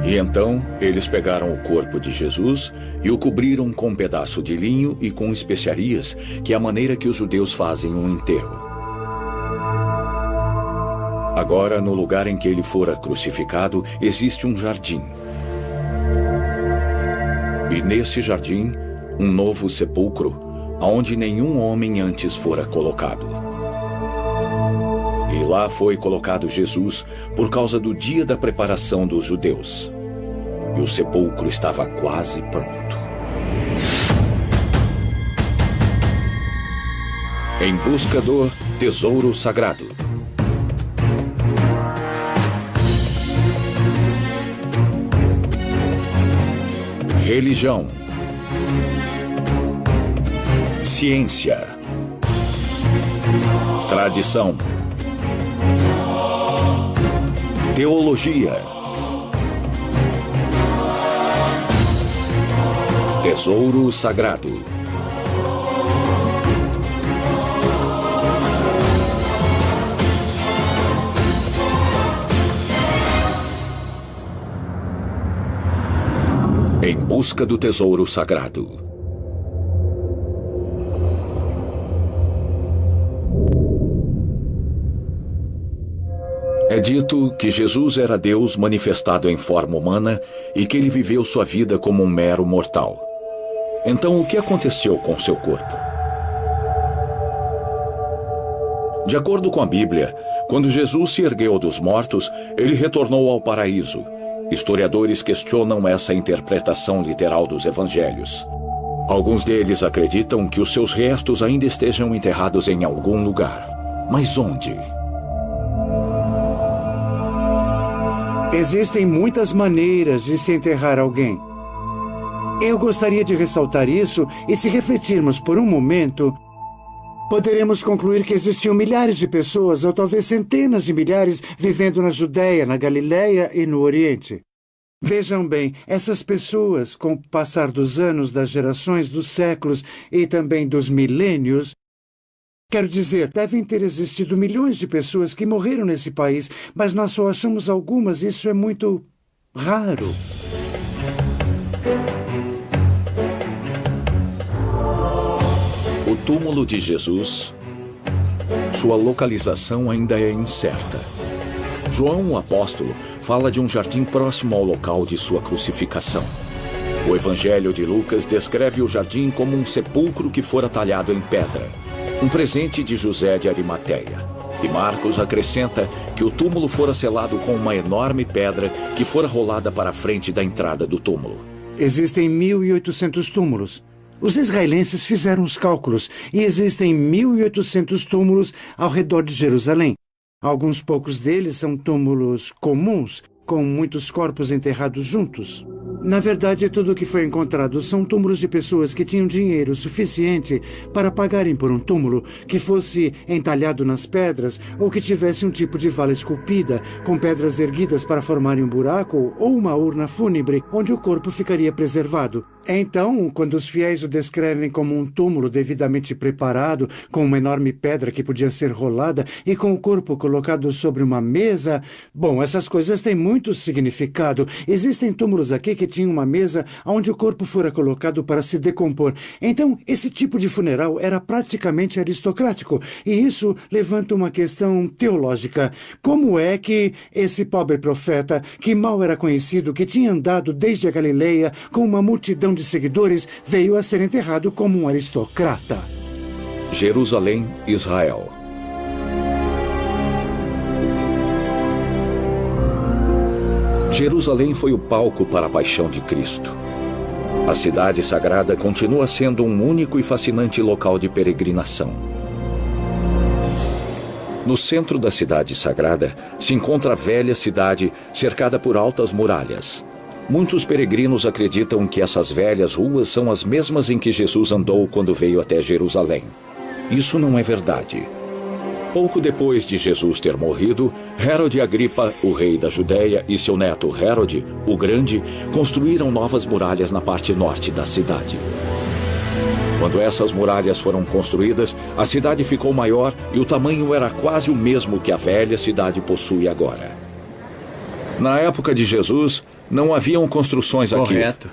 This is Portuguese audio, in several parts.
E então eles pegaram o corpo de Jesus e o cobriram com um pedaço de linho e com especiarias, que é a maneira que os judeus fazem um enterro. Agora, no lugar em que ele fora crucificado, existe um jardim. E nesse jardim, um novo sepulcro, aonde nenhum homem antes fora colocado. E lá foi colocado Jesus por causa do dia da preparação dos judeus. E o sepulcro estava quase pronto. Em busca do tesouro sagrado. Religião. Ciência. Tradição. Teologia. Tesouro sagrado. Em busca do tesouro sagrado. É dito que Jesus era Deus manifestado em forma humana e que ele viveu sua vida como um mero mortal. Então, o que aconteceu com seu corpo? De acordo com a Bíblia, quando Jesus se ergueu dos mortos, ele retornou ao paraíso. Historiadores questionam essa interpretação literal dos evangelhos. Alguns deles acreditam que os seus restos ainda estejam enterrados em algum lugar. Mas onde? Existem muitas maneiras de se enterrar alguém. Eu gostaria de ressaltar isso, e se refletirmos por um momento, poderemos concluir que existiam milhares de pessoas, ou talvez centenas de milhares, vivendo na Judéia, na Galileia e no Oriente. Vejam bem, essas pessoas, com o passar dos anos, das gerações, dos séculos e também dos milênios, quero dizer, devem ter existido milhões de pessoas que morreram nesse país, mas nós só achamos algumas, e isso é muito raro. O túmulo de Jesus, sua localização ainda é incerta. João, o apóstolo, fala de um jardim próximo ao local de sua crucificação. O Evangelho de Lucas descreve o jardim como um sepulcro que fora talhado em pedra, um presente de José de Arimateia. E Marcos acrescenta que o túmulo fora selado com uma enorme pedra que fora rolada para a frente da entrada do túmulo. Existem 1.800 túmulos. Os israelenses fizeram os cálculos e existem 1.800 túmulos ao redor de Jerusalém. Alguns poucos deles são túmulos comuns, com muitos corpos enterrados juntos. Na verdade, tudo o que foi encontrado são túmulos de pessoas que tinham dinheiro suficiente para pagarem por um túmulo que fosse entalhado nas pedras ou que tivesse um tipo de vala esculpida, com pedras erguidas para formarem um buraco ou uma urna fúnebre onde o corpo ficaria preservado. Então, quando os fiéis o descrevem como um túmulo devidamente preparado, com uma enorme pedra que podia ser rolada e com o corpo colocado sobre uma mesa, bom, essas coisas têm muito significado. Existem túmulos aqui que tinham uma mesa onde o corpo fora colocado para se decompor. Então, esse tipo de funeral era praticamente aristocrático, e isso levanta uma questão teológica. Como é que esse pobre profeta, que mal era conhecido, que tinha andado desde a Galileia com uma multidão de seguidores, veio a ser enterrado como um aristocrata? Jerusalém, Israel. Jerusalém foi o palco para a paixão de Cristo. A cidade sagrada continua sendo um único e fascinante local de peregrinação. No centro da cidade sagrada se encontra a velha cidade cercada por altas muralhas. Muitos peregrinos acreditam que essas velhas ruas são as mesmas em que Jesus andou quando veio até Jerusalém. Isso não é verdade. Pouco depois de Jesus ter morrido, Hérode Agripa, o rei da Judéia, e seu neto Hérode, o Grande, construíram novas muralhas na parte norte da cidade. Quando essas muralhas foram construídas, a cidade ficou maior e o tamanho era quase o mesmo que a velha cidade possui agora. Na época de Jesus, Não haviam construções aqui. Correto.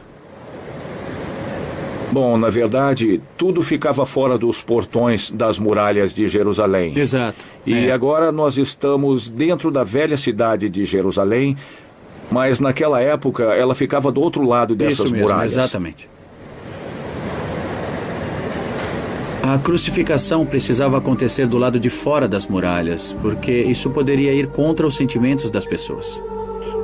Bom, na verdade, tudo ficava fora dos portões das muralhas de Jerusalém. Exato. E agora nós estamos dentro da velha cidade de Jerusalém, mas naquela época ela ficava do outro lado dessas Isso mesmo, muralhas. exatamente. A crucificação precisava acontecer do lado de fora das muralhas, porque isso poderia ir contra os sentimentos das pessoas.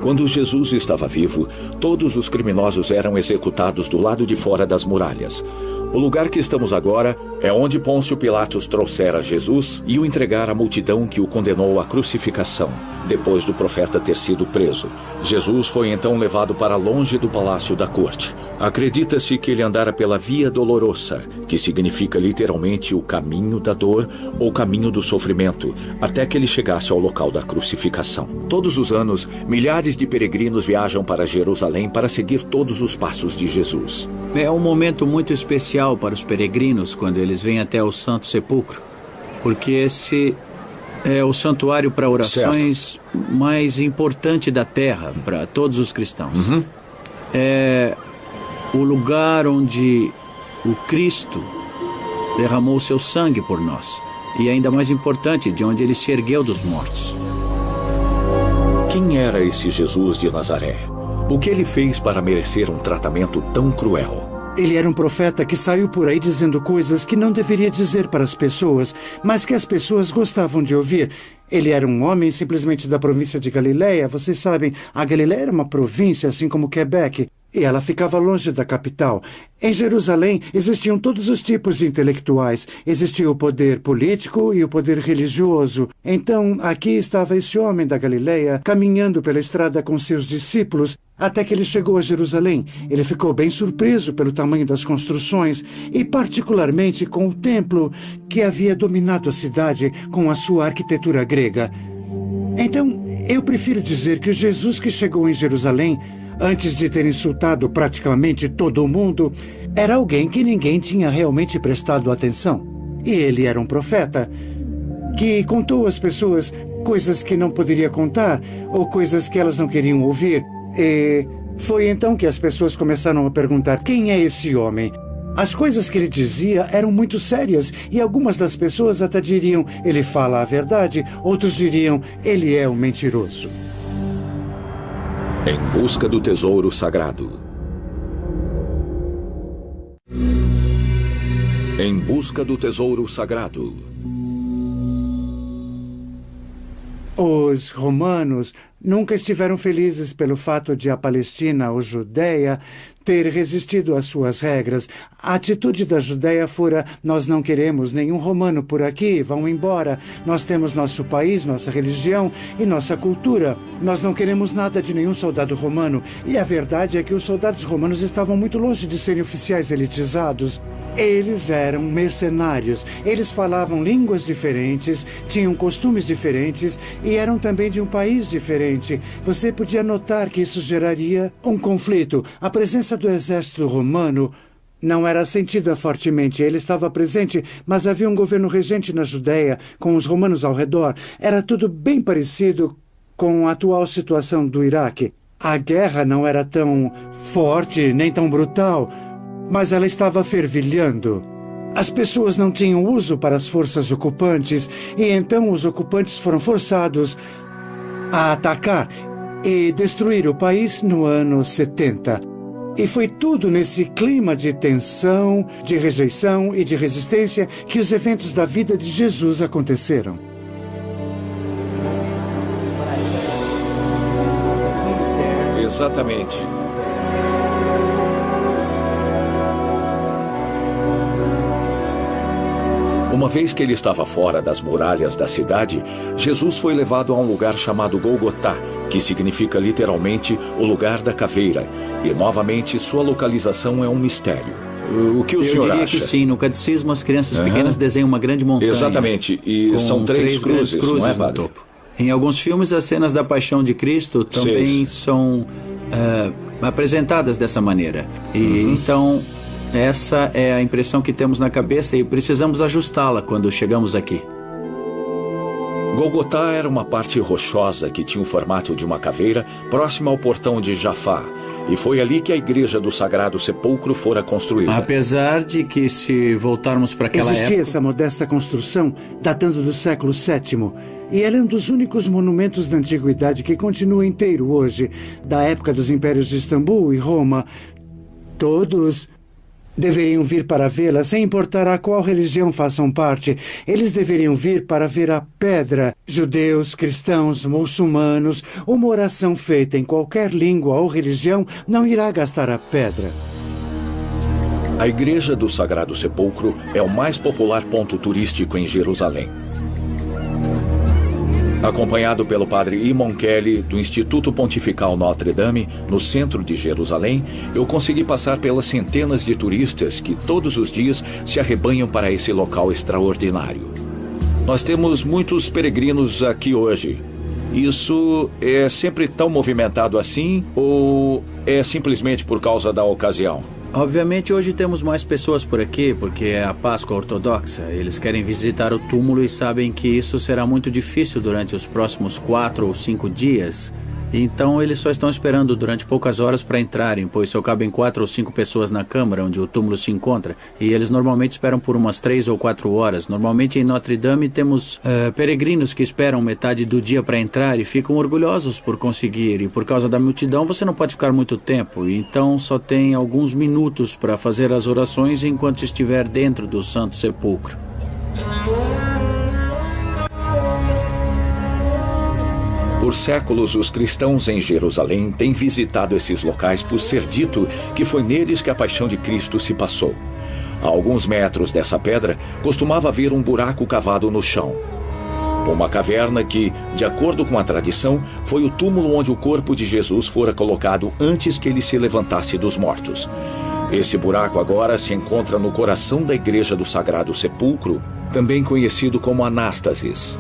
Quando Jesus estava vivo, todos os criminosos eram executados do lado de fora das muralhas. O lugar que estamos agora é onde Pôncio Pilatos trouxera Jesus e o entregara à multidão que o condenou à crucificação, depois do profeta ter sido preso. Jesus foi então levado para longe do palácio da corte. Acredita-se que ele andara pela Via Dolorosa, que significa literalmente o caminho da dor ou caminho do sofrimento, até que ele chegasse ao local da crucificação. Todos os anos, milhares de peregrinos viajam para Jerusalém para seguir todos os passos de Jesus. É um momento muito especial para os peregrinos quando eles vêm até o Santo Sepulcro, porque esse é o santuário para orações mais importante da terra para todos os cristãos. É o lugar onde o Cristo derramou seu sangue por nós. E ainda mais importante, de onde ele se ergueu dos mortos. Quem era esse Jesus de Nazaré? O que ele fez para merecer um tratamento tão cruel? Ele era um profeta que saiu por aí dizendo coisas que não deveria dizer para as pessoas, mas que as pessoas gostavam de ouvir. Ele era um homem simplesmente da província de Galileia. Vocês sabem, a Galileia era uma província, assim como Quebec, e ela ficava longe da capital. Em Jerusalém existiam todos os tipos de intelectuais. Existia o poder político e o poder religioso. Então, aqui estava esse homem da Galileia, caminhando pela estrada com seus discípulos, até que ele chegou a Jerusalém. Ele ficou bem surpreso pelo tamanho das construções e particularmente com o templo que havia dominado a cidade com a sua arquitetura grega. Então, eu prefiro dizer que o Jesus que chegou em Jerusalém, antes de ter insultado praticamente todo o mundo, era alguém que ninguém tinha realmente prestado atenção. E ele era um profeta que contou às pessoas coisas que não poderia contar ou coisas que elas não queriam ouvir. E foi então que as pessoas começaram a perguntar: quem é esse homem? As coisas que ele dizia eram muito sérias e algumas das pessoas até diriam: ele fala a verdade, outros diriam: ele é um mentiroso. Em busca do tesouro sagrado. Em busca do tesouro sagrado. Os romanos nunca estiveram felizes pelo fato de a Palestina ou Judéia ter resistido às suas regras. A atitude da Judéia fora: nós não queremos nenhum romano por aqui, vão embora. Nós temos nosso país, nossa religião e nossa cultura. Nós não queremos nada de nenhum soldado romano. E a verdade é que os soldados romanos estavam muito longe de serem oficiais elitizados. Eles eram mercenários. Eles falavam línguas diferentes, tinham costumes diferentes e eram também de um país diferente. Você podia notar que isso geraria um conflito. A presença do exército romano não era sentida fortemente. Ele estava presente, mas havia um governo regente na Judéia, com os romanos ao redor. Era tudo bem parecido com a atual situação do Iraque. A guerra não era tão forte nem tão brutal, mas ela estava fervilhando. As pessoas não tinham uso para as forças ocupantes, e então os ocupantes foram forçados a atacar e destruir o país no ano 70. E foi tudo nesse clima de tensão, de rejeição e de resistência que os eventos da vida de Jesus aconteceram. Exatamente. Uma vez que ele estava fora das muralhas da cidade, Jesus foi levado a um lugar chamado Golgotá, que significa literalmente o lugar da caveira. E, novamente, sua localização é um mistério. O que o senhor acha? Eu diria que sim. No catecismo, as crianças pequenas desenham uma grande montanha. Exatamente. E são três cruzes, não é, no padre? topo. Em alguns filmes, as cenas da Paixão de Cristo também são apresentadas dessa maneira. E então, essa é a impressão que temos na cabeça e precisamos ajustá-la quando chegamos aqui. Golgotá era uma parte rochosa que tinha o formato de uma caveira próxima ao portão de Jafá, e foi ali que a igreja do Sagrado Sepulcro fora construída. Apesar de que, se voltarmos para aquela Existia época... essa modesta construção, datando do século VII, e ela é um dos únicos monumentos da antiguidade que continua inteiro hoje, da época dos impérios de Istambul e Roma. Todos deveriam vir para vê-la, sem importar a qual religião façam parte. Eles deveriam vir para ver a pedra. Judeus, cristãos, muçulmanos, uma oração feita em qualquer língua ou religião não irá gastar a pedra. A Igreja do Sagrado Sepulcro é o mais popular ponto turístico em Jerusalém. Acompanhado pelo padre Imon Kelly, do Instituto Pontifical Notre Dame, no centro de Jerusalém, eu consegui passar pelas centenas de turistas que todos os dias se arrebanham para esse local extraordinário. Nós temos muitos peregrinos aqui hoje. Isso é sempre tão movimentado assim ou é simplesmente por causa da ocasião? Obviamente, hoje temos mais pessoas por aqui, porque é a Páscoa Ortodoxa. Eles querem visitar o túmulo e sabem que isso será muito difícil durante os próximos 4 ou 5 dias. Então, eles só estão esperando durante poucas horas para entrarem, pois só cabem 4 ou 5 pessoas na câmara onde o túmulo se encontra. E eles normalmente esperam por umas 3 ou 4 horas. Normalmente, em Notre Dame, temos peregrinos que esperam metade do dia para entrar e ficam orgulhosos por conseguir. E por causa da multidão, você não pode ficar muito tempo. Então, só tem alguns minutos para fazer as orações enquanto estiver dentro do Santo Sepulcro. Por séculos, os cristãos em Jerusalém têm visitado esses locais por ser dito que foi neles que a paixão de Cristo se passou. A alguns metros dessa pedra, costumava haver um buraco cavado no chão. Uma caverna que, de acordo com a tradição, foi o túmulo onde o corpo de Jesus fora colocado antes que ele se levantasse dos mortos. Esse buraco agora se encontra no coração da Igreja do Sagrado Sepulcro, também conhecido como Anástasis.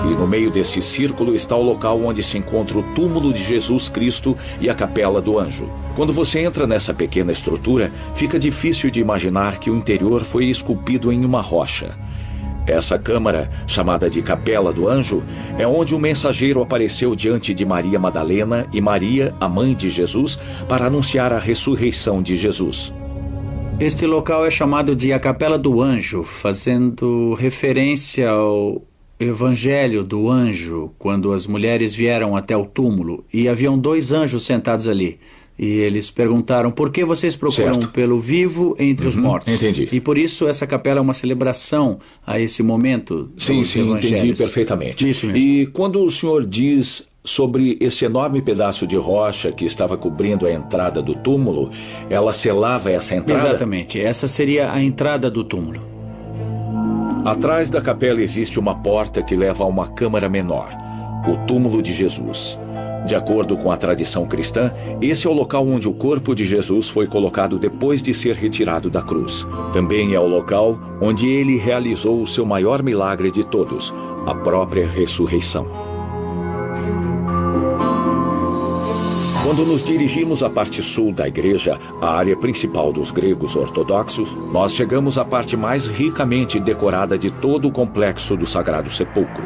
E no meio desse círculo está o local onde se encontra o túmulo de Jesus Cristo e a Capela do Anjo. Quando você entra nessa pequena estrutura, fica difícil de imaginar que o interior foi esculpido em uma rocha. Essa câmara, chamada de Capela do Anjo, é onde um mensageiro apareceu diante de Maria Madalena e Maria, a mãe de Jesus, para anunciar a ressurreição de Jesus. Este local é chamado de a Capela do Anjo, fazendo referência ao Evangelho do Anjo, quando as mulheres vieram até o túmulo e haviam 2 anjos sentados ali. E eles perguntaram: por que vocês procuram pelo vivo entre os mortos? Entendi. E por isso essa capela é uma celebração a esse momento dos evangelhos. Entendi perfeitamente. Isso mesmo. E quando o senhor diz sobre esse enorme pedaço de rocha que estava cobrindo a entrada do túmulo, ela selava essa entrada? Exatamente. Essa seria a entrada do túmulo. Atrás da capela existe uma porta que leva a uma câmara menor, o túmulo de Jesus. De acordo com a tradição cristã, esse é o local onde o corpo de Jesus foi colocado depois de ser retirado da cruz. Também é o local onde ele realizou o seu maior milagre de todos, a própria ressurreição. Quando nos dirigimos à parte sul da igreja, a área principal dos gregos ortodoxos, nós chegamos à parte mais ricamente decorada de todo o complexo do Sagrado Sepulcro.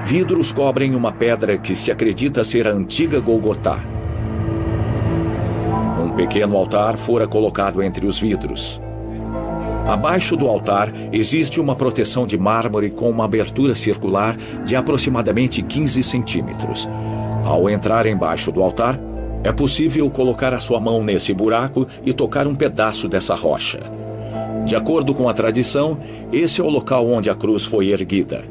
Vidros cobrem uma pedra que se acredita ser a antiga Golgotá. Um pequeno altar fora colocado entre os vidros. Abaixo do altar existe uma proteção de mármore com uma abertura circular de aproximadamente 15 centímetros. Ao entrar embaixo do altar, é possível colocar a sua mão nesse buraco e tocar um pedaço dessa rocha. De acordo com a tradição, esse é o local onde a cruz foi erguida.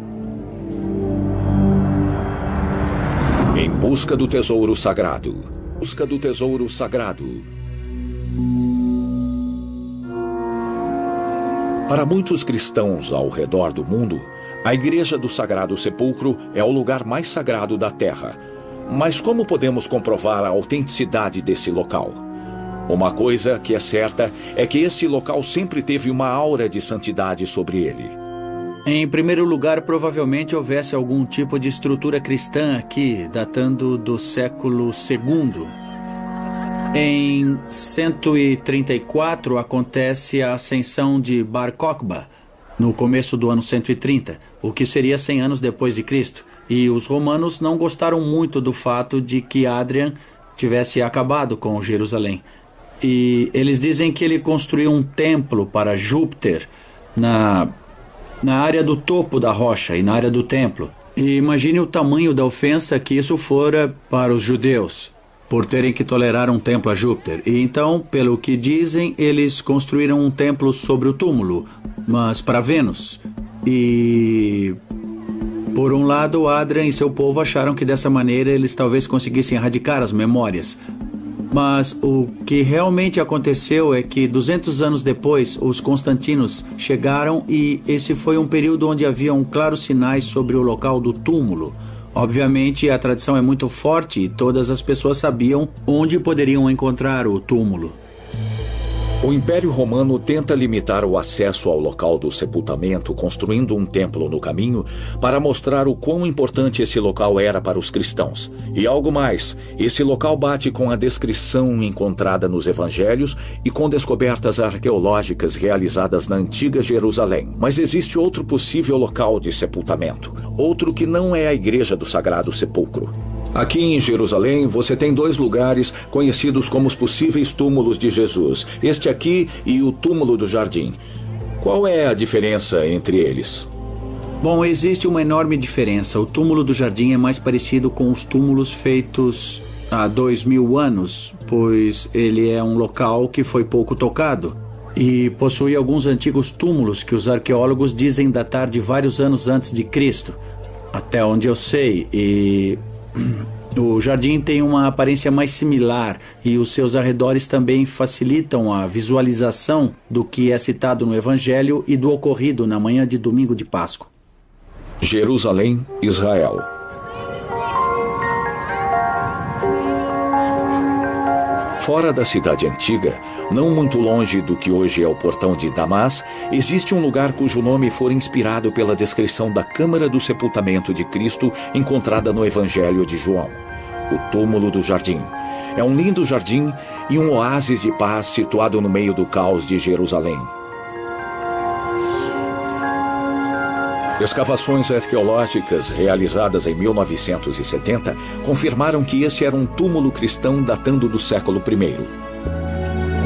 Em busca do tesouro sagrado. Busca do tesouro sagrado. Para muitos cristãos ao redor do mundo, a Igreja do Sagrado Sepulcro é o lugar mais sagrado da Terra. Mas como podemos comprovar a autenticidade desse local? Uma coisa que é certa é que esse local sempre teve uma aura de santidade sobre ele. Em primeiro lugar, provavelmente houvesse algum tipo de estrutura cristã aqui, datando do século II. Em 134 acontece a ascensão de Bar Kokhba, no começo do ano 130, o que seria 100 anos depois de Cristo. E os romanos não gostaram muito do fato de que Hadrian tivesse acabado com Jerusalém. E eles dizem que ele construiu um templo para Júpiter na área do topo da rocha e na área do templo. E imagine o tamanho da ofensa que isso fora para os judeus, por terem que tolerar um templo a Júpiter. E então, pelo que dizem, eles construíram um templo sobre o túmulo, mas para Vênus. E por um lado, Hadrian e seu povo acharam que dessa maneira eles talvez conseguissem erradicar as memórias. Mas o que realmente aconteceu é que 200 anos depois, os Constantinos chegaram e esse foi um período onde haviam claros sinais sobre o local do túmulo. Obviamente, a tradição é muito forte e todas as pessoas sabiam onde poderiam encontrar o túmulo. O Império Romano tenta limitar o acesso ao local do sepultamento, construindo um templo no caminho para mostrar o quão importante esse local era para os cristãos. E algo mais, esse local bate com a descrição encontrada nos evangelhos e com descobertas arqueológicas realizadas na antiga Jerusalém. Mas existe outro possível local de sepultamento, outro que não é a Igreja do Sagrado Sepulcro. Aqui em Jerusalém, você tem 2 lugares conhecidos como os possíveis túmulos de Jesus. Este aqui e o túmulo do Jardim. Qual é a diferença entre eles? Bom, existe uma enorme diferença. O túmulo do Jardim é mais parecido com os túmulos feitos há 2000 anos, pois ele é um local que foi pouco tocado e possui alguns antigos túmulos que os arqueólogos dizem datar de vários anos antes de Cristo, até onde eu sei. E o jardim tem uma aparência mais similar e os seus arredores também facilitam a visualização do que é citado no Evangelho e do ocorrido na manhã de domingo de Páscoa. Jerusalém, Israel. Fora da cidade antiga, não muito longe do que hoje é o portão de Damas, existe um lugar cujo nome foi inspirado pela descrição da câmara do sepultamento de Cristo encontrada no Evangelho de João, o túmulo do Jardim. É um lindo jardim e um oásis de paz situado no meio do caos de Jerusalém. Escavações arqueológicas realizadas em 1970 confirmaram que este era um túmulo cristão datando do século I.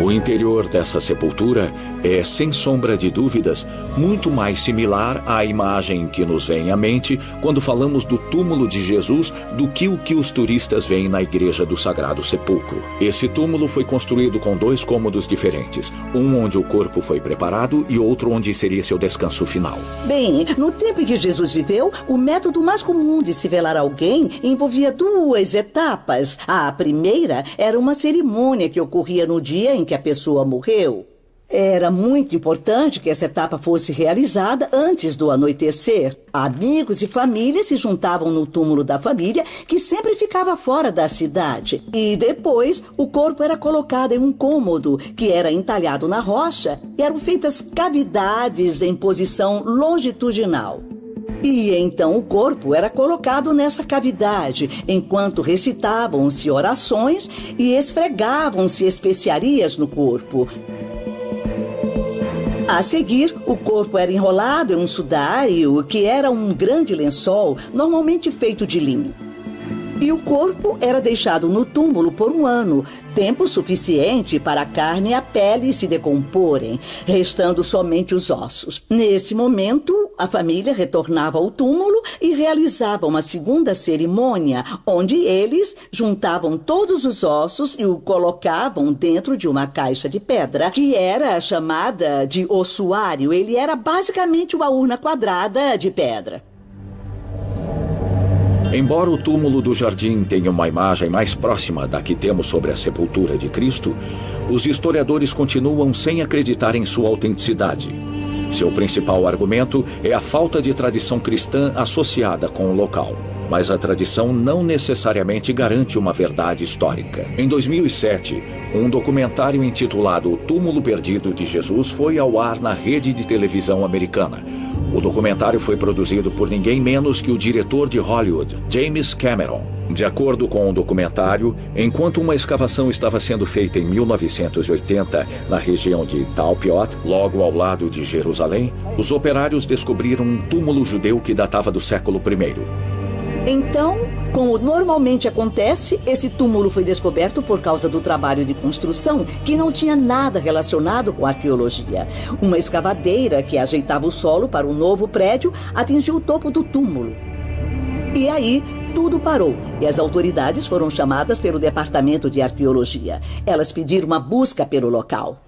O interior dessa sepultura é, sem sombra de dúvidas, muito mais similar à imagem que nos vem à mente quando falamos do túmulo de Jesus do que o que os turistas veem na Igreja do Sagrado Sepulcro. Esse túmulo foi construído com 2 cômodos diferentes, um onde o corpo foi preparado e outro onde seria seu descanso final. Bem, no tempo em que Jesus viveu, o método mais comum de se velar alguém envolvia 2 etapas. A primeira era uma cerimônia que ocorria no dia em que a pessoa morreu. Era muito importante que essa etapa fosse realizada antes do anoitecer. Amigos e família se juntavam no túmulo da família, que sempre ficava fora da cidade. E depois, o corpo era colocado em um cômodo, que era entalhado na rocha, e eram feitas cavidades em posição longitudinal. E então o corpo era colocado nessa cavidade, enquanto recitavam-se orações e esfregavam-se especiarias no corpo. A seguir, o corpo era enrolado em um sudário, que era um grande lençol, normalmente feito de linho. E o corpo era deixado no túmulo por 1 ano, tempo suficiente para a carne e a pele se decomporem, restando somente os ossos. Nesse momento, a família retornava ao túmulo e realizava uma segunda cerimônia, onde eles juntavam todos os ossos e o colocavam dentro de uma caixa de pedra, que era chamada de ossuário. Ele era basicamente uma urna quadrada de pedra. Embora o túmulo do Jardim tenha uma imagem mais próxima da que temos sobre a sepultura de Cristo, os historiadores continuam sem acreditar em sua autenticidade. Seu principal argumento é a falta de tradição cristã associada com o local. Mas a tradição não necessariamente garante uma verdade histórica. Em 2007, um documentário intitulado O Túmulo Perdido de Jesus foi ao ar na rede de televisão americana. O documentário foi produzido por ninguém menos que o diretor de Hollywood, James Cameron. De acordo com o documentário, enquanto uma escavação estava sendo feita em 1980 na região de Talpiot, logo ao lado de Jerusalém, os operários descobriram um túmulo judeu que datava do século I. Então, como normalmente acontece, esse túmulo foi descoberto por causa do trabalho de construção que não tinha nada relacionado com arqueologia. Uma escavadeira que ajeitava o solo para um novo prédio atingiu o topo do túmulo. E aí, tudo parou e as autoridades foram chamadas pelo Departamento de Arqueologia. Elas pediram uma busca pelo local.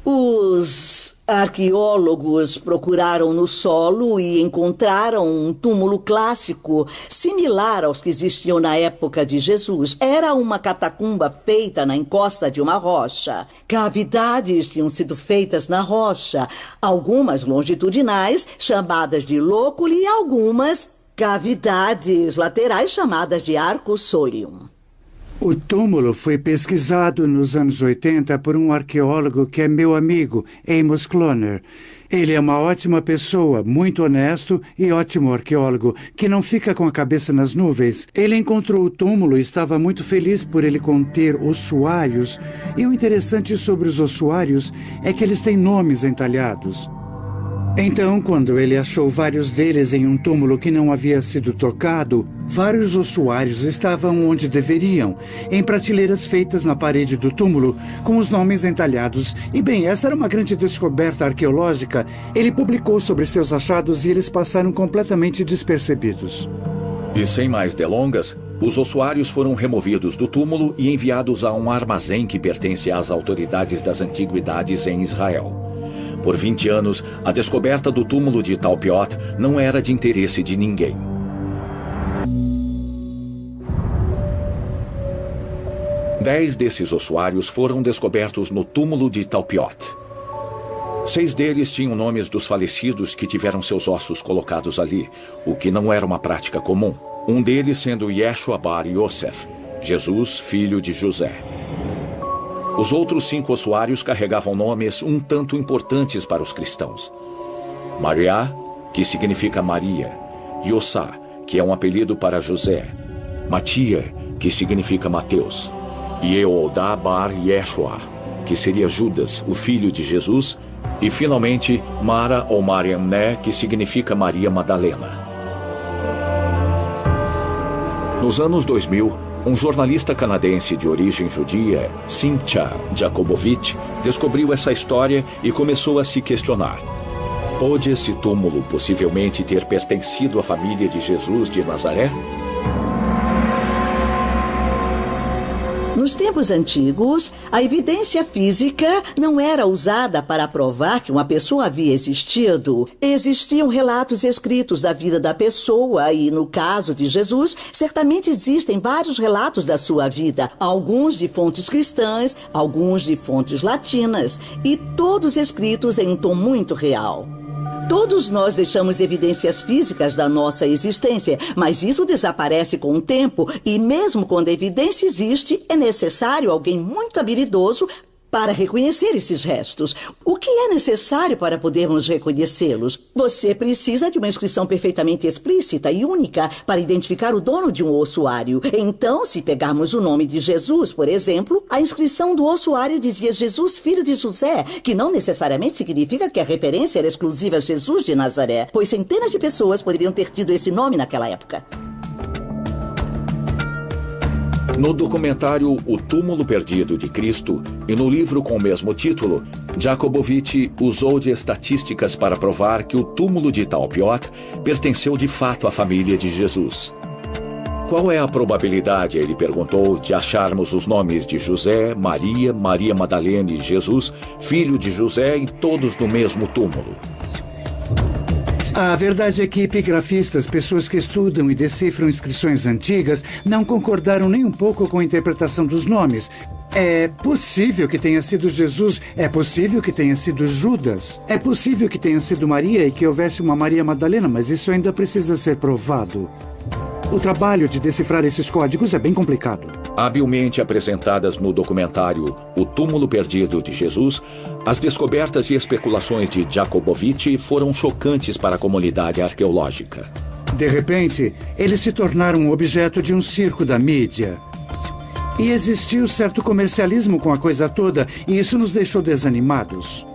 Os arqueólogos procuraram no solo e encontraram um túmulo clássico, similar aos que existiam na época de Jesus. Era uma catacumba feita na encosta de uma rocha. Cavidades tinham sido feitas na rocha, algumas longitudinais, chamadas de lóculi, e algumas cavidades laterais, chamadas de arco solium. O túmulo foi pesquisado nos anos 80 por um arqueólogo que é meu amigo, Amos Kloner. Ele é uma ótima pessoa, muito honesto e ótimo arqueólogo, que não fica com a cabeça nas nuvens. Ele encontrou o túmulo e estava muito feliz por ele conter ossuários. E o interessante sobre os ossuários é que eles têm nomes entalhados. Então, quando ele achou vários deles em um túmulo que não havia sido tocado, vários ossuários estavam onde deveriam, em prateleiras feitas na parede do túmulo, com os nomes entalhados. E bem, essa era uma grande descoberta arqueológica. Ele publicou sobre seus achados e eles passaram completamente despercebidos. E sem mais delongas, os ossuários foram removidos do túmulo e enviados a um armazém que pertence às autoridades das antiguidades em Israel. Por 20 anos, a descoberta do túmulo de Talpiot não era de interesse de ninguém. Dez desses ossuários foram descobertos no túmulo de Talpiot. 6 deles tinham nomes dos falecidos que tiveram seus ossos colocados ali, o que não era uma prática comum. Um deles sendo Yeshua bar Yosef, Jesus, filho de José. Os outros 5 ossuários carregavam nomes um tanto importantes para os cristãos. Maria, que significa Maria. Yossá, que é um apelido para José. Matia, que significa Mateus. Yeholdá bar Yeshua, que seria Judas, o filho de Jesus. E, finalmente, Mara ou Mariamné, que significa Maria Madalena. Nos anos 2000, um jornalista canadense de origem judia, Simcha Jakobovich, descobriu essa história e começou a se questionar. Pode esse túmulo possivelmente ter pertencido à família de Jesus de Nazaré? Nos tempos antigos, a evidência física não era usada para provar que uma pessoa havia existido. Existiam relatos escritos da vida da pessoa e, no caso de Jesus, certamente existem vários relatos da sua vida, alguns de fontes cristãs, alguns de fontes latinas, e todos escritos em um tom muito real. Todos nós deixamos evidências físicas da nossa existência, mas isso desaparece com o tempo e mesmo quando a evidência existe, é necessário alguém muito habilidoso para reconhecer esses restos. O que é necessário para podermos reconhecê-los? Você precisa de uma inscrição perfeitamente explícita e única para identificar o dono de um ossuário. Então, se pegarmos o nome de Jesus, por exemplo, a inscrição do ossuário dizia Jesus, filho de José, que não necessariamente significa que a referência era exclusiva a Jesus de Nazaré, pois centenas de pessoas poderiam ter tido esse nome naquela época. No documentário O Túmulo Perdido de Cristo e no livro com o mesmo título, Jakobovich usou de estatísticas para provar que o túmulo de Talpiot pertenceu de fato à família de Jesus. Qual é a probabilidade, ele perguntou, de acharmos os nomes de José, Maria, Maria Madalena e Jesus, filho de José, e todos no mesmo túmulo? A verdade é que epigrafistas, pessoas que estudam e decifram inscrições antigas, não concordaram nem um pouco com a interpretação dos nomes. É possível que tenha sido Jesus, é possível que tenha sido Judas, é possível que tenha sido Maria e que houvesse uma Maria Madalena, mas isso ainda precisa ser provado. O trabalho de decifrar esses códigos é bem complicado. Habilmente apresentadas no documentário O Túmulo Perdido de Jesus, as descobertas e especulações de Jakubowicz foram chocantes para a comunidade arqueológica. De repente, eles se tornaram objeto de um circo da mídia. E existiu certo comercialismo com a coisa toda, e isso nos deixou desanimados.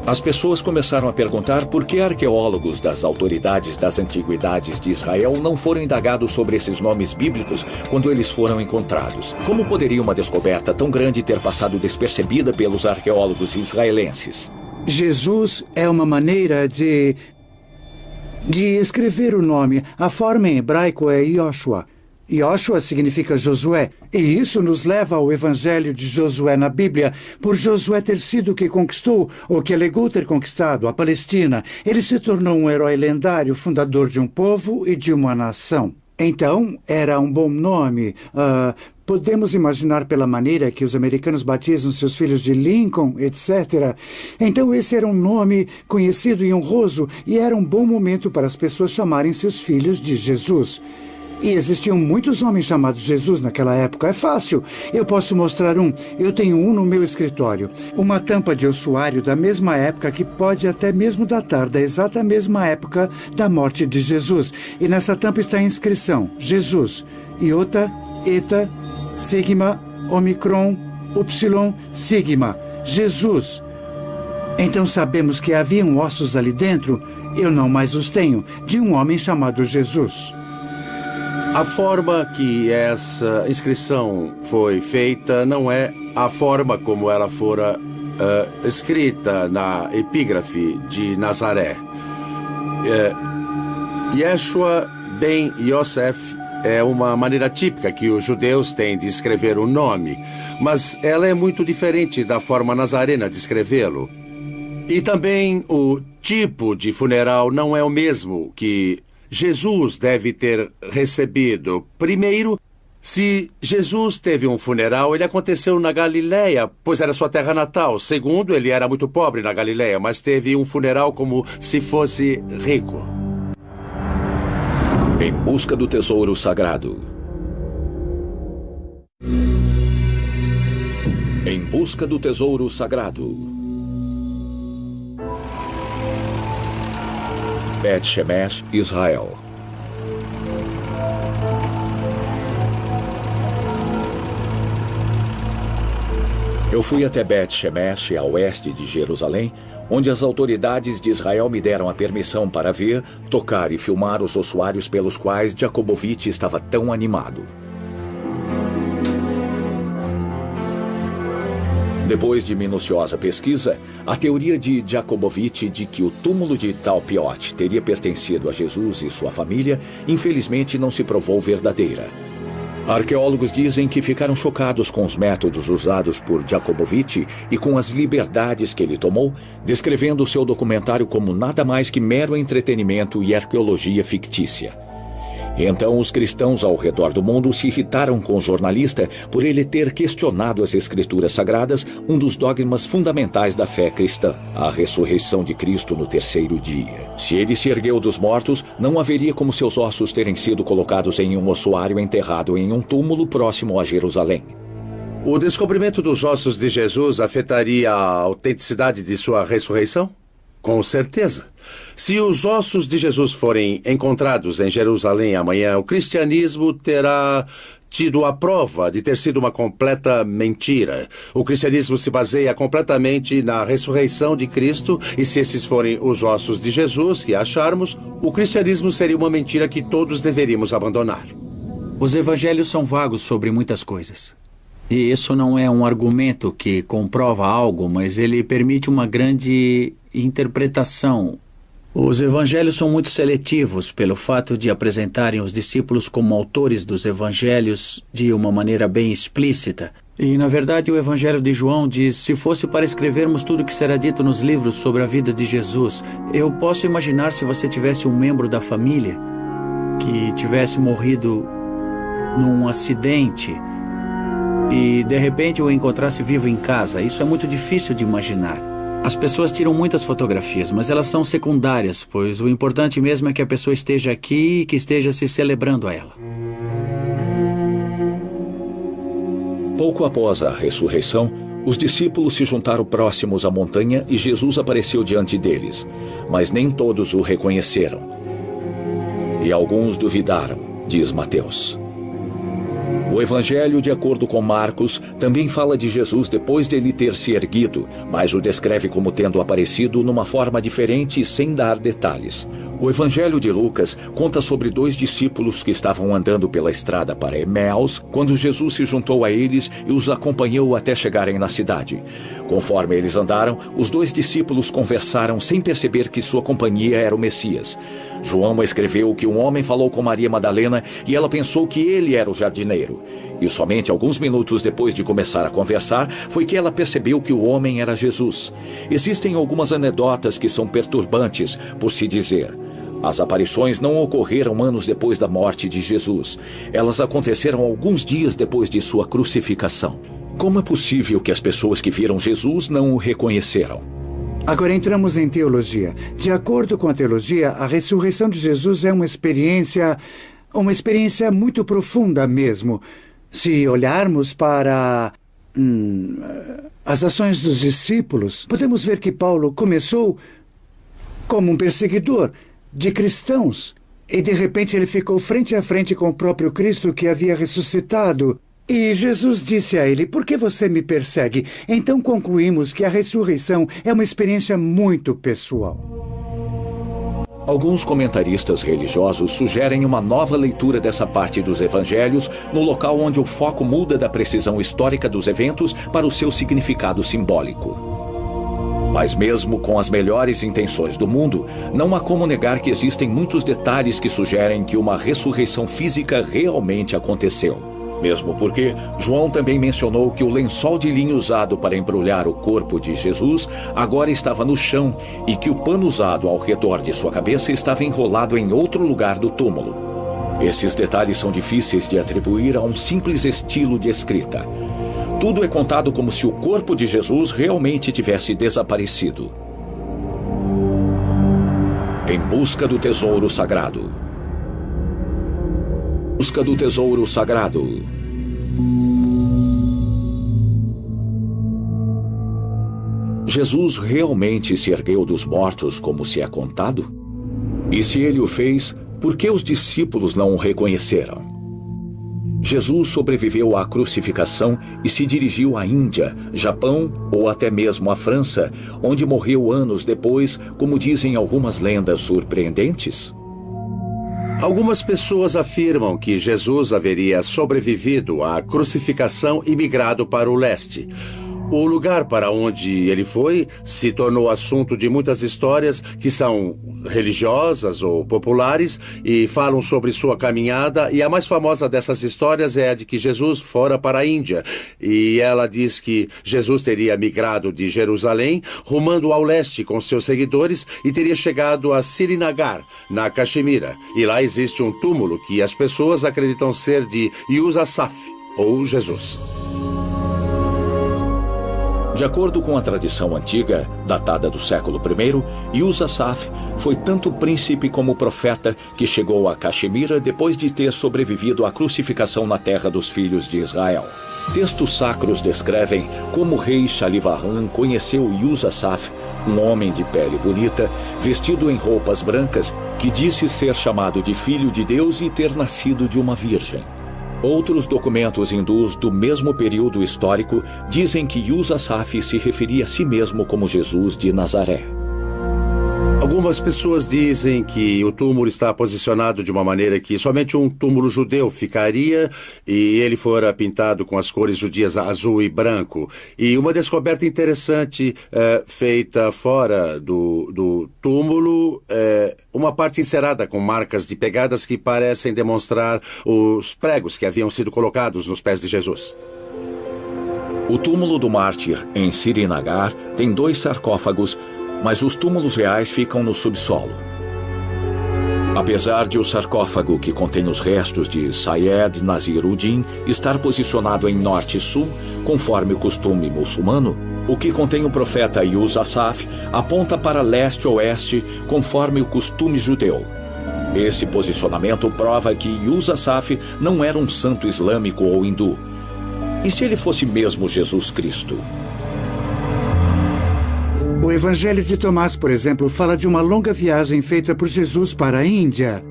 As pessoas começaram a perguntar por que arqueólogos das autoridades das antiguidades de Israel não foram indagados sobre esses nomes bíblicos quando eles foram encontrados. Como poderia uma descoberta tão grande ter passado despercebida pelos arqueólogos israelenses? Jesus é uma maneira de escrever o nome. A forma em hebraico é Yoshua. Yoshua significa Josué, e isso nos leva ao Evangelho de Josué na Bíblia, por Josué ter sido o que conquistou, ou que alegou ter conquistado, a Palestina. Ele se tornou um herói lendário, fundador de um povo e de uma nação. Então, era um bom nome. Podemos imaginar pela maneira que os americanos batizam seus filhos de Lincoln, etc. Então, esse era um nome conhecido e honroso, e era um bom momento para as pessoas chamarem seus filhos de Jesus. E existiam muitos homens chamados Jesus naquela época. É fácil. Eu posso mostrar um. Eu tenho um no meu escritório. Uma tampa de ossuário da mesma época que pode até mesmo datar da exata mesma época da morte de Jesus. E nessa tampa está a inscrição: Jesus, Iota, Eta, Sigma, Omicron, Upsilon, Sigma. Jesus. Então sabemos que haviam ossos ali dentro, eu não mais os tenho, de um homem chamado Jesus. A forma que essa inscrição foi feita não é a forma como ela fora escrita na epígrafe de Nazaré. Yeshua ben Yosef é uma maneira típica que os judeus têm de escrever o nome, mas ela é muito diferente da forma nazarena de escrevê-lo. E também o tipo de funeral não é o mesmo que Jesus deve ter recebido. Primeiro, se Jesus teve um funeral, ele aconteceu na Galileia, pois era sua terra natal. Segundo, ele era muito pobre na Galileia, mas teve um funeral como se fosse rico. Em busca do tesouro sagrado. Em busca do tesouro sagrado. Bet Shemesh, Israel. Eu fui até Bet Shemesh, a oeste de Jerusalém, onde as autoridades de Israel me deram a permissão para ver, tocar e filmar os ossuários pelos quais Jakubowicz estava tão animado. Depois de minuciosa pesquisa, a teoria de Jakubowicz de que o túmulo de Talpiot teria pertencido a Jesus e sua família, infelizmente não se provou verdadeira. Arqueólogos dizem que ficaram chocados com os métodos usados por Jakubowicz e com as liberdades que ele tomou, descrevendo seu documentário como nada mais que mero entretenimento e arqueologia fictícia. Então, os cristãos ao redor do mundo se irritaram com o jornalista por ele ter questionado as escrituras sagradas, um dos dogmas fundamentais da fé cristã, a ressurreição de Cristo no terceiro dia. Se ele se ergueu dos mortos, não haveria como seus ossos terem sido colocados em um ossuário enterrado em um túmulo próximo a Jerusalém. O descobrimento dos ossos de Jesus afetaria a autenticidade de sua ressurreição? Com certeza. Se os ossos de Jesus forem encontrados em Jerusalém amanhã, o cristianismo terá tido a prova de ter sido uma completa mentira. O cristianismo se baseia completamente na ressurreição de Cristo, e se esses forem os ossos de Jesus que acharmos, o cristianismo seria uma mentira que todos deveríamos abandonar. Os evangelhos são vagos sobre muitas coisas. E isso não é um argumento que comprova algo, mas ele permite uma grande interpretação. Os evangelhos são muito seletivos pelo fato de apresentarem os discípulos como autores dos evangelhos de uma maneira bem explícita. E, na verdade, o evangelho de João diz: se fosse para escrevermos tudo o que será dito nos livros sobre a vida de Jesus, eu posso imaginar se você tivesse um membro da família que tivesse morrido num acidente e, de repente, o encontrasse vivo em casa. Isso é muito difícil de imaginar. As pessoas tiram muitas fotografias, mas elas são secundárias, pois o importante mesmo é que a pessoa esteja aqui e que esteja se celebrando a ela. Pouco após a ressurreição, os discípulos se juntaram próximos à montanha e Jesus apareceu diante deles, mas nem todos o reconheceram. E alguns duvidaram, diz Mateus. O Evangelho, de acordo com Marcos, também fala de Jesus depois dele ter se erguido, mas o descreve como tendo aparecido numa forma diferente e sem dar detalhes. O Evangelho de Lucas conta sobre 2 discípulos que estavam andando pela estrada para Eméus, quando Jesus se juntou a eles e os acompanhou até chegarem na cidade. Conforme eles andaram, os 2 discípulos conversaram sem perceber que sua companhia era o Messias. João escreveu que um homem falou com Maria Madalena e ela pensou que ele era o jardineiro. E somente alguns minutos depois de começar a conversar, foi que ela percebeu que o homem era Jesus. Existem algumas anedotas que são perturbantes, por se dizer. As aparições não ocorreram anos depois da morte de Jesus. Elas aconteceram alguns dias depois de sua crucificação. Como é possível que as pessoas que viram Jesus não o reconheceram? Agora entramos em teologia. De acordo com a teologia, a ressurreição de Jesus é uma experiência muito profunda mesmo. Se olharmos para as ações dos discípulos, podemos ver que Paulo começou como um perseguidor de cristãos e de repente ele ficou frente a frente com o próprio Cristo que havia ressuscitado. E Jesus disse a ele: "Por que você me persegue?" Então concluímos que a ressurreição é uma experiência muito pessoal. Alguns comentaristas religiosos sugerem uma nova leitura dessa parte dos evangelhos no local onde o foco muda da precisão histórica dos eventos para o seu significado simbólico. Mas mesmo com as melhores intenções do mundo, não há como negar que existem muitos detalhes que sugerem que uma ressurreição física realmente aconteceu. Mesmo porque João também mencionou que o lençol de linho usado para embrulhar o corpo de Jesus agora estava no chão e que o pano usado ao redor de sua cabeça estava enrolado em outro lugar do túmulo. Esses detalhes são difíceis de atribuir a um simples estilo de escrita. Tudo é contado como se o corpo de Jesus realmente tivesse desaparecido. Em busca do tesouro sagrado. Busca do tesouro sagrado. Jesus realmente se ergueu dos mortos como se é contado? E se ele o fez, por que os discípulos não o reconheceram? Jesus sobreviveu à crucificação e se dirigiu à Índia, Japão ou até mesmo à França, onde morreu anos depois, como dizem algumas lendas surpreendentes. Algumas pessoas afirmam que Jesus haveria sobrevivido à crucificação e migrado para o leste. O lugar para onde ele foi se tornou assunto de muitas histórias que são religiosas ou populares e falam sobre sua caminhada, e a mais famosa dessas histórias é a de que Jesus fora para a Índia, e ela diz que Jesus teria migrado de Jerusalém, rumando ao leste com seus seguidores e teria chegado a Srinagar, na Caxemira, e lá existe um túmulo que as pessoas acreditam ser de Yusuf, ou Jesus. De acordo com a tradição antiga, datada do século I, Yusuf foi tanto príncipe como profeta que chegou a Caxemira depois de ter sobrevivido à crucificação na terra dos filhos de Israel. Textos sacros descrevem como o rei Shalivahan conheceu Yusuf, um homem de pele bonita, vestido em roupas brancas, que disse ser chamado de filho de Deus e ter nascido de uma virgem. Outros documentos hindus do mesmo período histórico dizem que Yusuf se referia a si mesmo como Jesus de Nazaré. Algumas pessoas dizem que o túmulo está posicionado de uma maneira que somente um túmulo judeu ficaria, e ele fora pintado com as cores judias azul e branco. E uma descoberta interessante feita fora do túmulo é uma parte encerada com marcas de pegadas que parecem demonstrar os pregos que haviam sido colocados nos pés de Jesus. O túmulo do mártir em Srinagar tem 2 sarcófagos, mas os túmulos reais ficam no subsolo. Apesar de o sarcófago que contém os restos de Sayed Nasiruddin estar posicionado em norte e sul, conforme o costume muçulmano, O que contém o profeta Yus-Asaf aponta para leste-oeste, conforme o costume judeu. Esse posicionamento prova que Yus-Asaf não era um santo islâmico ou hindu. E se ele fosse mesmo Jesus Cristo? O Evangelho de Tomás, por exemplo, fala de uma longa viagem feita por Jesus para a Índia.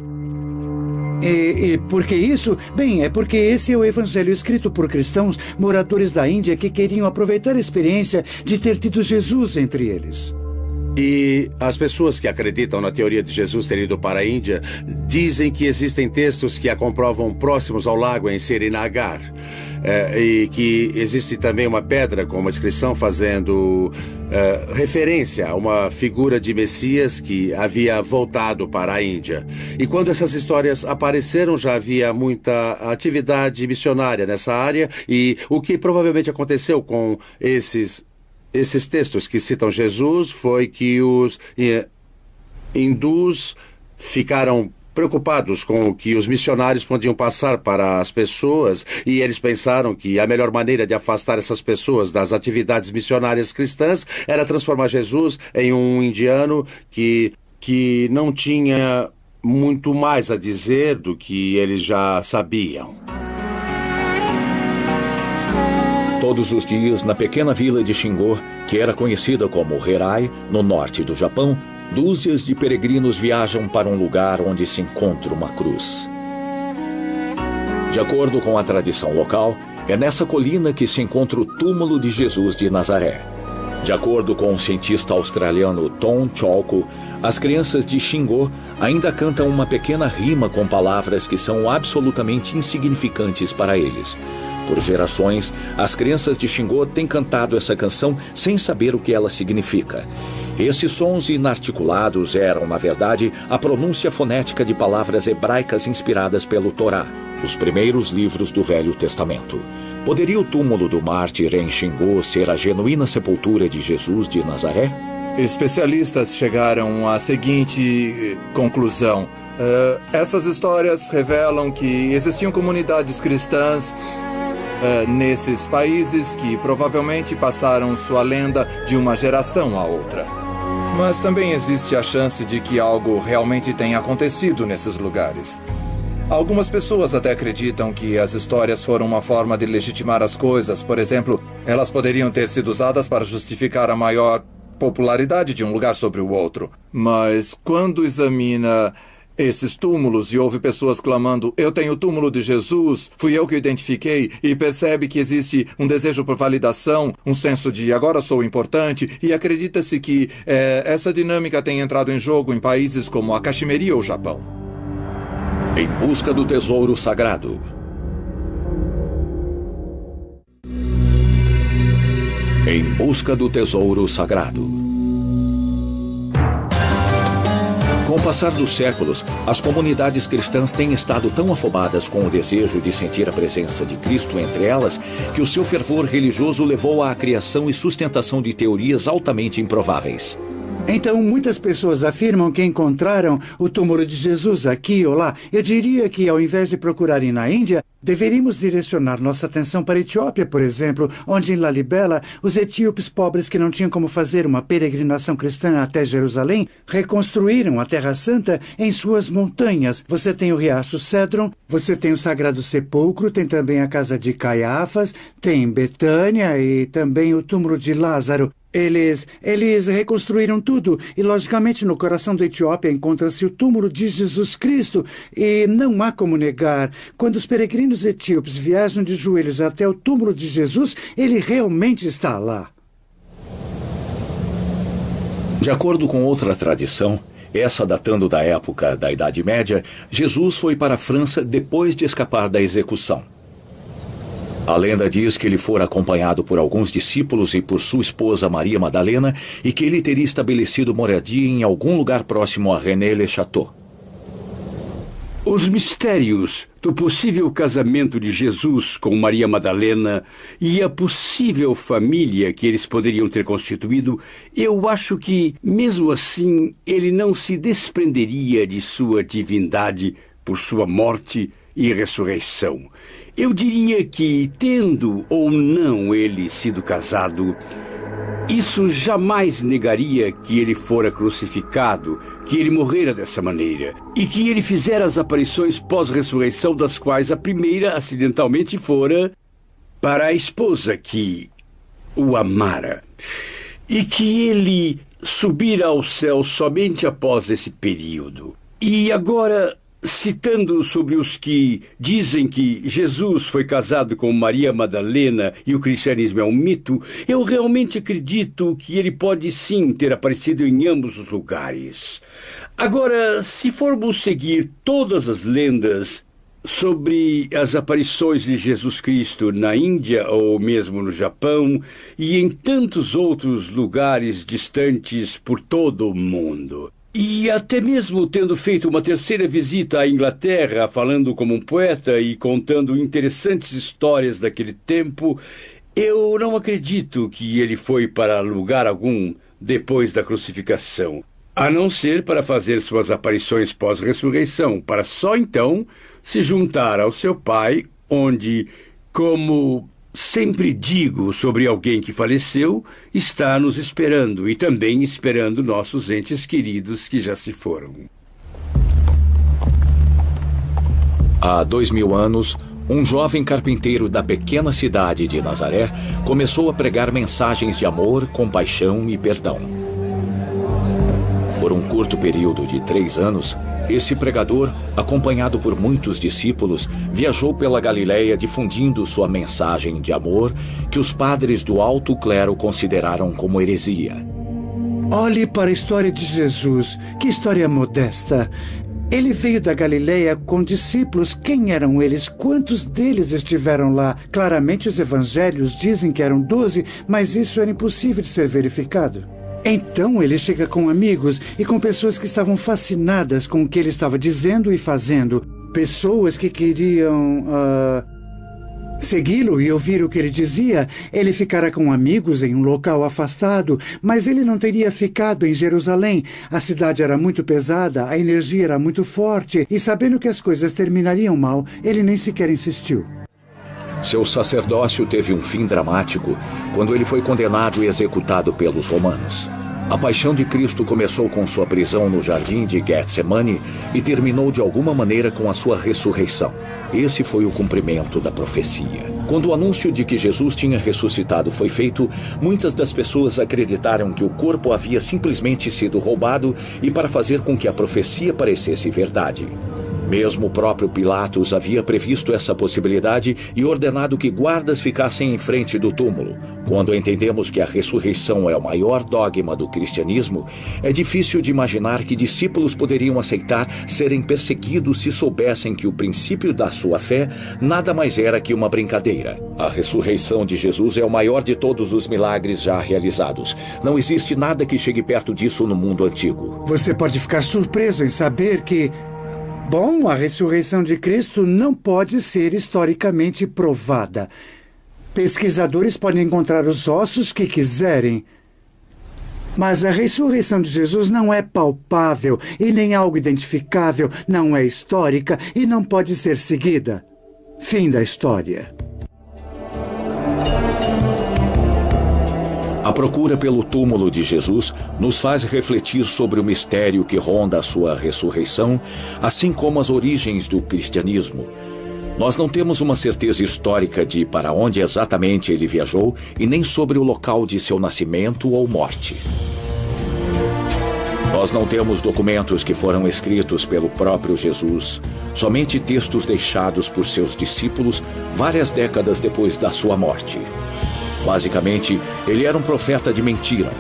E por que isso? Bem, é porque esse é o evangelho escrito por cristãos moradores da Índia que queriam aproveitar a experiência de ter tido Jesus entre eles. E as pessoas que acreditam na teoria de Jesus ter ido para a Índia dizem que existem textos que a comprovam próximos ao lago em Srinagar. E que existe também uma pedra com uma inscrição fazendo referência a uma figura de Messias que havia voltado para a Índia. E quando essas histórias apareceram, já havia muita atividade missionária nessa área, e o que provavelmente aconteceu com esses textos que citam Jesus foi que os hindus ficaram preocupados com o que os missionários podiam passar para as pessoas, e eles pensaram que a melhor maneira de afastar essas pessoas das atividades missionárias cristãs era transformar Jesus em um indiano que não tinha muito mais a dizer do que eles já sabiam. Todos os dias, na pequena vila de Shingo, que era conhecida como Herai, no norte do Japão, dúzias de peregrinos viajam para um lugar onde se encontra uma cruz. De acordo com a tradição local, é nessa colina que se encontra o túmulo de Jesus de Nazaré. De acordo com o cientista australiano Tom Chalco, as crianças de Shingo ainda cantam uma pequena rima com palavras que são absolutamente insignificantes para eles. Por gerações, as crianças de Shingo têm cantado essa canção sem saber o que ela significa. Esses sons inarticulados eram, na verdade, a pronúncia fonética de palavras hebraicas inspiradas pelo Torá, os primeiros livros do Velho Testamento. Poderia o túmulo do mártir em Shingo ser a genuína sepultura de Jesus de Nazaré? Especialistas chegaram à seguinte conclusão. Essas histórias revelam que existiam comunidades cristãs nesses países que provavelmente passaram sua lenda de uma geração a outra. Mas também existe a chance de que algo realmente tenha acontecido nesses lugares. Algumas pessoas até acreditam que as histórias foram uma forma de legitimar as coisas. Por exemplo, elas poderiam ter sido usadas para justificar a maior popularidade de um lugar sobre o outro. Mas quando examina esses túmulos e ouve pessoas clamando, eu tenho o túmulo de Jesus, fui eu que o identifiquei, e percebe que existe um desejo por validação, um senso de agora sou importante, e acredita-se que essa dinâmica tem entrado em jogo em países como a Caximiri ou o Japão. Em busca do tesouro sagrado. Em busca do tesouro sagrado. Com o passar dos séculos, as comunidades cristãs têm estado tão afobadas com o desejo de sentir a presença de Cristo entre elas, que o seu fervor religioso levou à criação e sustentação de teorias altamente improváveis. Então, muitas pessoas afirmam que encontraram o túmulo de Jesus aqui ou lá. Eu diria que, ao invés de procurarem na Índia, deveríamos direcionar nossa atenção para a Etiópia, por exemplo, onde em Lalibela, os etíopes pobres que não tinham como fazer uma peregrinação cristã até Jerusalém, reconstruíram a Terra Santa em suas montanhas. Você tem o Riacho Cédron, você tem o Sagrado Sepulcro, tem também a casa de Caiafas, tem Betânia e também o túmulo de Lázaro. Eles reconstruíram tudo e, logicamente, no coração da Etiópia encontra-se o túmulo de Jesus Cristo. E não há como negar, quando os peregrinos etíopes viajam de joelhos até o túmulo de Jesus, ele realmente está lá. De acordo com outra tradição, essa datando da época da Idade Média, Jesus foi para a França depois de escapar da execução. A lenda diz que ele fora acompanhado por alguns discípulos e por sua esposa Maria Madalena e que ele teria estabelecido moradia em algum lugar próximo a René-le-Château. Os mistérios do possível casamento de Jesus com Maria Madalena e a possível família que eles poderiam ter constituído, eu acho que, mesmo assim, ele não se desprenderia de sua divindade por sua morte e ressurreição. Eu diria que, tendo ou não ele sido casado, isso jamais negaria que ele fora crucificado, que ele morrera dessa maneira, e que ele fizera as aparições pós-ressurreição, das quais a primeira, acidentalmente, fora para a esposa que o amara, e que ele subira ao céu somente após esse período. E agora, citando sobre os que dizem que Jesus foi casado com Maria Madalena e o cristianismo é um mito, eu realmente acredito que ele pode sim ter aparecido em ambos os lugares. Agora, se formos seguir todas as lendas sobre as aparições de Jesus Cristo na Índia ou mesmo no Japão e em tantos outros lugares distantes por todo o mundo, e até mesmo tendo feito uma terceira visita à Inglaterra, falando como um poeta e contando interessantes histórias daquele tempo, eu não acredito que ele foi para lugar algum depois da crucificação, a não ser para fazer suas aparições pós-ressurreição, para só então se juntar ao seu Pai, onde, como sempre digo sobre alguém que faleceu, está nos esperando e também esperando nossos entes queridos que já se foram. Há 2000 anos, um jovem carpinteiro da pequena cidade de Nazaré começou a pregar mensagens de amor, compaixão e perdão. Por um curto período de 3 anos, esse pregador, acompanhado por muitos discípulos, viajou pela Galileia difundindo sua mensagem de amor que os padres do alto clero consideraram como heresia. Olhe para a história de Jesus. Que história modesta! Ele veio da Galileia com discípulos. Quem eram eles? Quantos deles estiveram lá? Claramente os evangelhos dizem que eram 12, mas isso era impossível de ser verificado. Então ele chega com amigos e com pessoas que estavam fascinadas com o que ele estava dizendo e fazendo. Pessoas que queriam segui-lo e ouvir o que ele dizia. Ele ficara com amigos em um local afastado, mas ele não teria ficado em Jerusalém. A cidade era muito pesada, a energia era muito forte, e sabendo que as coisas terminariam mal, ele nem sequer insistiu. Seu sacerdócio teve um fim dramático quando ele foi condenado e executado pelos romanos. A paixão de Cristo começou com sua prisão no jardim de Getsemane e terminou de alguma maneira com a sua ressurreição. Esse foi o cumprimento da profecia. Quando o anúncio de que Jesus tinha ressuscitado foi feito, muitas das pessoas acreditaram que o corpo havia simplesmente sido roubado e para fazer com que a profecia parecesse verdade. Mesmo o próprio Pilatos havia previsto essa possibilidade e ordenado que guardas ficassem em frente do túmulo. Quando entendemos que a ressurreição é o maior dogma do cristianismo, é difícil de imaginar que discípulos poderiam aceitar serem perseguidos se soubessem que o princípio da sua fé nada mais era que uma brincadeira. A ressurreição de Jesus é o maior de todos os milagres já realizados. Não existe nada que chegue perto disso no mundo antigo. Você pode ficar surpreso em saber que a ressurreição de Cristo não pode ser historicamente provada. Pesquisadores podem encontrar os ossos que quiserem, mas a ressurreição de Jesus não é palpável e nem algo identificável, não é histórica e não pode ser seguida. Fim da história. A procura pelo túmulo de Jesus nos faz refletir sobre o mistério que ronda a sua ressurreição, assim como as origens do cristianismo. Nós não temos uma certeza histórica de para onde exatamente ele viajou e nem sobre o local de seu nascimento ou morte. Nós não temos documentos que foram escritos pelo próprio Jesus, somente textos deixados por seus discípulos várias décadas depois da sua morte. Basicamente, ele era um profeta de mentira.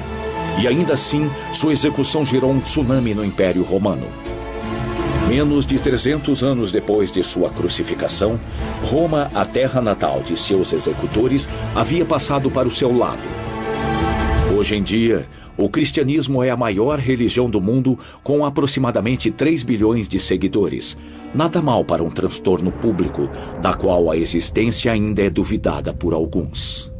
E ainda assim, sua execução gerou um tsunami no Império Romano. Menos de 300 anos depois de sua crucificação, Roma, a terra natal de seus executores, havia passado para o seu lado. Hoje em dia, o cristianismo é a maior religião do mundo, com aproximadamente 3 bilhões de seguidores. Nada mal para um transtorno público, da qual a existência ainda é duvidada por alguns.